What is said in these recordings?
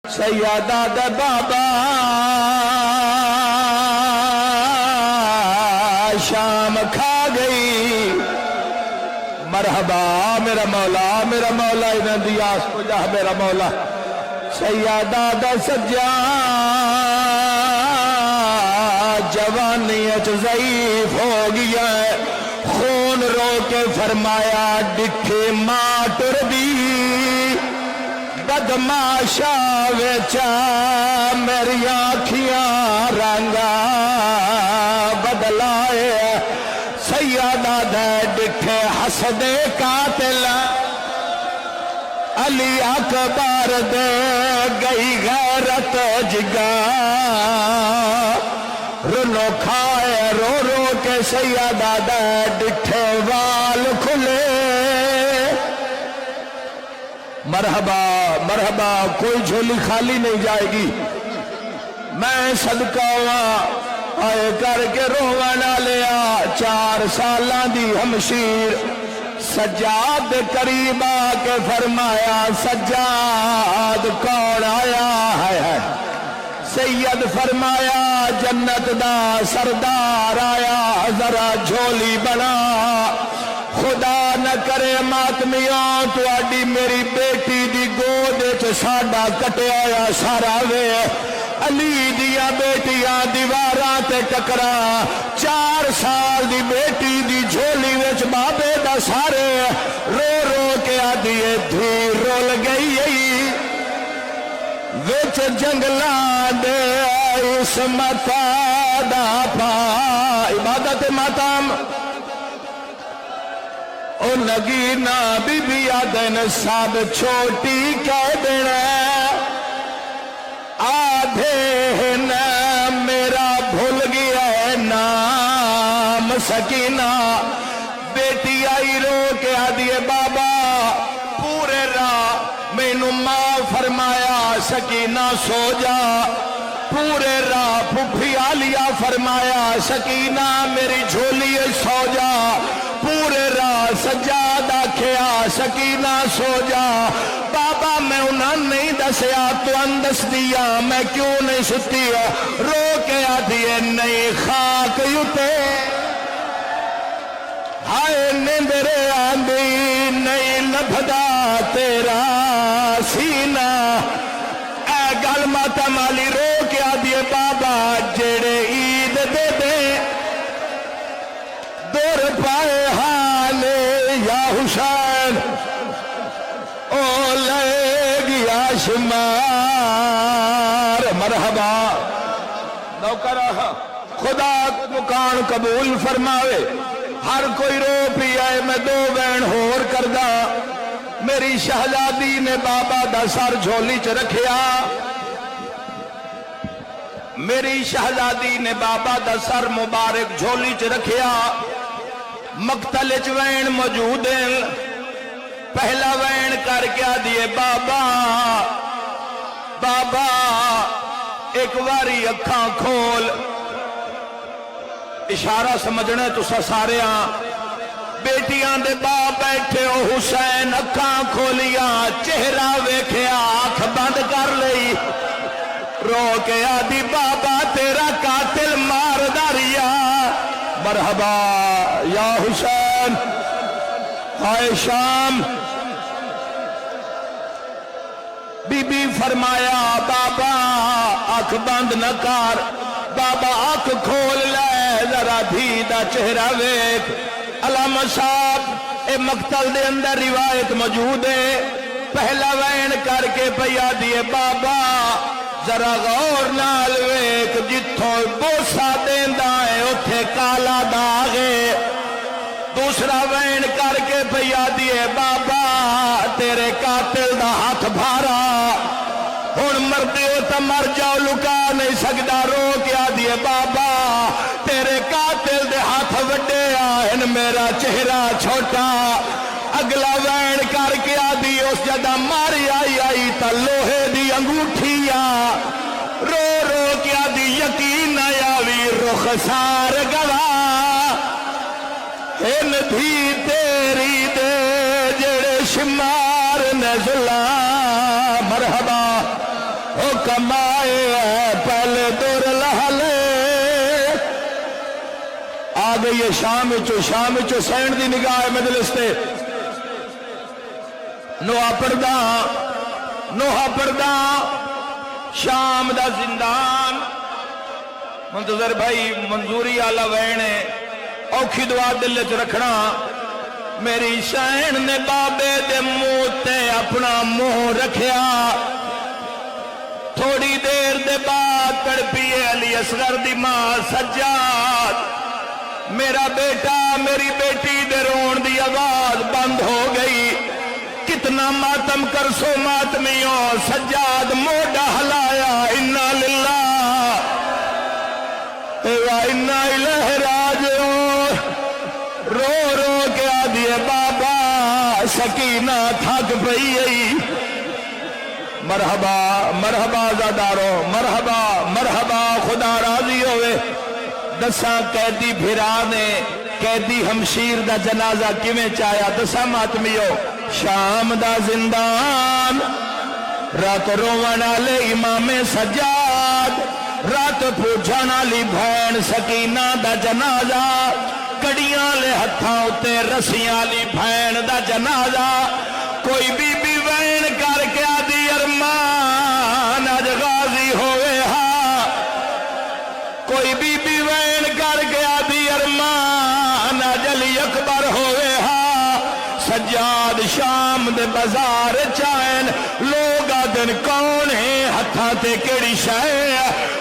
سیدہ دے بابا شام کھا گئی. مرحبا میرا مولا میرا مولا انہاں دی آس کو جا میرا مولا. سیدہ دا سجا جوانیت ضعیف ہو گیا ہے. خون رو کے فرمایا ڈکھے ماں ٹر دی بدماشا ویچا میری آنکھیاں رنگا بدلائے. سیدہ دے ڈکھے حسدے قاتل علی اکبر دے گئی غیرت جگا. رنو کھائے رو رو کے سیدہ دے ڈٹھے وال کھلے. مرحبا مرحبا کوئی جھولی خالی نہیں جائے گی. میں صدقہ آئے کر کے رونا لیا. 4 سالاں دی ہمشیر سجاد قریب آ کے فرمایا سجاد کون آیا ہے؟ سید فرمایا جنت دا سردار آیا. ذرا جھولی بنا خدا نہ کرے ماتمیاں تواڈی میری بیٹی دی گود وچ ساڈا کٹیا ہویا سارا وے. علی دیا بیٹیاں دیواراں تے ٹکرا. 4 سال دی بیٹی دی جھولی وچ بابے دا سارے رو رو کے آدھی دھی رول گئی. وچ جنگلاں دے عصمت دا پا عبادت ماتم او نگینا بی بی آدن سب چھوٹی کہہ دینا. آدھے نا میرا بھول گیا ہے نام سکینہ. بیٹی آئی رو کے آدھیے بابا پورے راہ مینوں ماں فرمایا سکینہ سو جا. پورے راہ پھپھی آلیا فرمایا سکینہ میری جھولی سو جا. پورے راہ سجاد آکھیا سکینہ سو جا. بابا میں انہاں نہیں دسیا تو اندس دیا میں کیوں نہیں ستی. رو کے آدھیے نہیں خاک یوتے ہائے نیندرے آندی نہیں لبھدا تیرا سینہ. اے گل ماتم علی رو کے آدھیے بابا جڑے عید دے دے دور پائے حالے یا حسین او لے گیا شمار. مرحبا نوکر خدا مکان قبول فرماوے. ہر کوئی رو پی آئے میں 2 وین ہور کردہ. میری شہزادی نے بابا دا سر جھولی چ رکھیا. میری شہزادی نے بابا دا سر مبارک جھولی چ رکھیا. مقتل چ وین موجود ہیں. پہلا وین کر کے آدھیے بابا بابا ایک واری اکھاں کھول. اشارہ سمجھنے تو سارے بیٹیاں دے باپ بیٹھے ہو. حسین اکھاں کھولیا چہرہ ویکھیا آنکھ بند کر لئی. رو کے آدھی بابا تیرا قاتل مار داریا. مرحبا یا حسین ہائے شام. بی بی فرمایا بابا آنکھ بند نہ کر. بابا آنکھ کھول لے ذرا دھی دا چہرہ ویکھ. علامہ صاحب اے مقتل دے اندر روایت موجود ہے. پہلا وین کر کے پیا دیے بابا ذرا غور نال ویکھ جتھوں بوسا دیندا ہے اوتھے کالا داغ ہے. دوسرا وین کر کے پیا دیے بابا تیرے قاتل دا ہاتھ بھارا. ہن مردے ہو تے مر جاؤ لکا نہیں سکدا. رو کے آدھیے بابا تیرے قاتل دے ہاتھ وڈے آئین میرا چہرہ چھوٹا. اگلا وین کر کے آدھی اس جدہ ماری آئی تا لوہے دی انگوٹھی رو رو کے آدھی یقین آوی رخسار گواہ. ان دھی تیری دے جڑے شمار نزلہ. مرحبا وہ کمائے پہلے دور لہلے آ گئی ہے شام چو سینڈ دی نگاہ مجلس تے نوحہ پردہ شام دا زندان منتظر بھائی منظوری آلہ وینے اوکھی دعا دل چ رکھنا میری شین نے بابے دے منہ تے اپنا منہ رکھیا تھوڑی دیر دے بعد تڑپیے علی اصغر دی ماں سجاد میرا بیٹا میری بیٹی دے رون دی آواز بند ہو گئی کتنا ماتم کر سو ماتمیوں سجاد موڈا ہلایا انا للہ و انا الیہ راجعون رو رو کے آدھیے بابا سکینہ تھک پئی مرحبا مرحبا زادارو مرحبا مرحبا خدا راضی ہوئے دساں قیدی بھرا نے قیدی ہمشیر دا جنازہ کیویں چایا دساں ماتمیو شام دا زندان رات روون والے امام سجاد رات پوچھن والی بہن سکینہ دا جنازہ کڑیاں لے ہتھاں اتے رسیاں والی بہن دا جنازہ کوئی بی بی وین کر کے آدھی ارمان اج غازی ہوئے ہا کوئی بی بی وین کر کے آدھی ارمان اج علی اکبر ہوئے ہا سجاد شام دے بازار چائن لوگ آدن کون ہیں ہتھاں تے کیڑی شے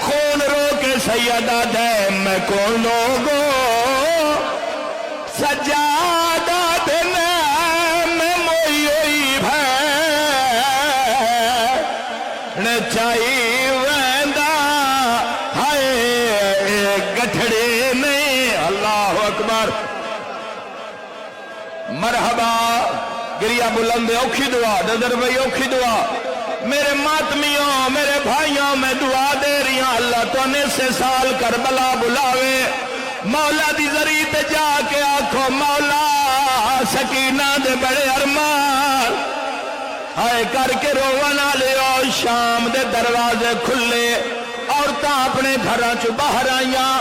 خون رو کے سیدہ دے میں کون لوگو سجاد آدن میں موئی ہوئی بھین چاہی ویندہ ہائے گٹھڑے نہیں اللہ اکبر مرحبا گریہ بلند اوکھی دعا ددر بھائی اوکھی دعا میرے ماتمیوں میرے بھائیوں میں دعا دے رہی ہوں اللہ تو نے سے سال کربلا بلاوے مولا دی ذریعہ تے جا کے آکھو مولا سکینہ دے بڑے ارمان ہائے کر کے رونا لے او شام دے دروازے کھلے عورتاں اپنے گھراں چ باہر آئیاں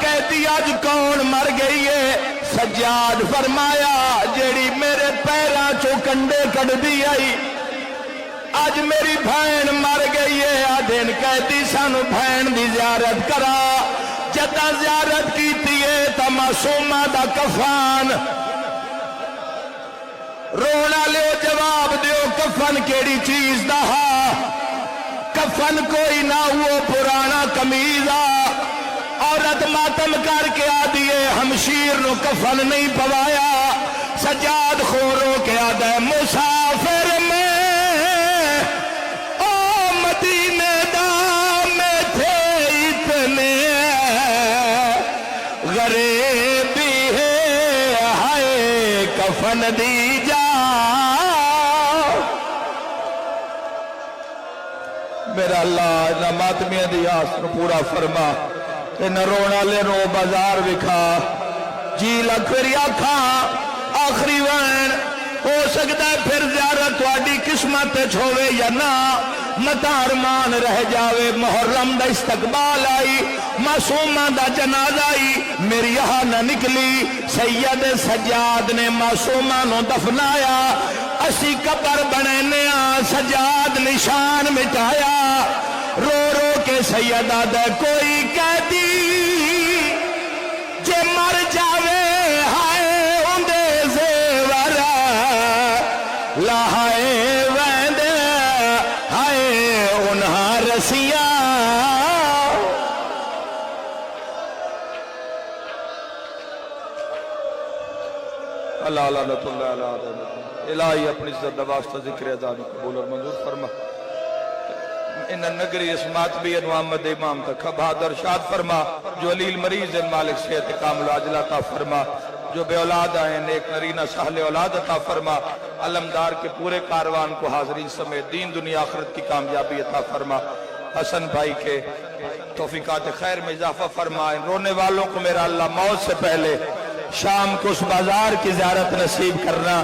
کہتی آج کون مر گئی ہے سجاد فرمایا جیڑی میرے پیراں چو کنڈے کٹ دی آئی آج میری بھین مر گئی ہے آدھین کہتی سانو بھین دی زیارت کرا جدہ زیارت کیتی ہے تا معصومہ دا کفان رونا لیو جواب دیو کفن کیڑی چیز دا ہا کفن کوئی نہ وہ پرانا کمیزہ عورت ماتم کر کے آدھیے ہمشیر نو کفن نہیں پوایا سجاد خورو کے آدھے مسافر میں او مدینے دا میں تھے اتنے غریبی ہے ہائے کفن دی جا میرا اللہ نہ ماتمیاں دی آس نو پورا فرما نہ رونا لے رو بازار وکھا جی لکھ پھر آکھا آخری وین ہو سکتا ہے پھر زیارت تواڈی قسمت چھوڑے یا نہ متا ارمان رہ جاوے محرم دا استقبال آئی معصومہ دا جنازہ آئی میری یہاں نہ نکلی سید سجاد نے معصومہ نو دفنایا اسی قبر بنینے سجاد نشان مٹایا رو رو کے سیدہ دے کوئی قیدی جے مر جاوے ہائے اندے زیور لہائے ویندے ہائے انہاں رسیاں اللہ لعنت اللہ علیہ الہی اپنی عزت دا واسطہ ذکر اذان قبول اور منظور فرما ان نگری اس ماتبی محمد امام تک بہادر شاد فرما جو علیل مریض مالک صحت کامل عاجل عطا فرما جو بے اولاد آئے نیک نرینہ سہل اولاد عطا فرما علمدار کے پورے کاروان کو حاضرین سمیت دین دنیا آخرت کی کامیابی عطا فرما حسن بھائی کے توفیقات خیر میں اضافہ فرما ان رونے والوں کو میرا اللہ موت سے پہلے شام کو اس بازار کی زیارت نصیب کرنا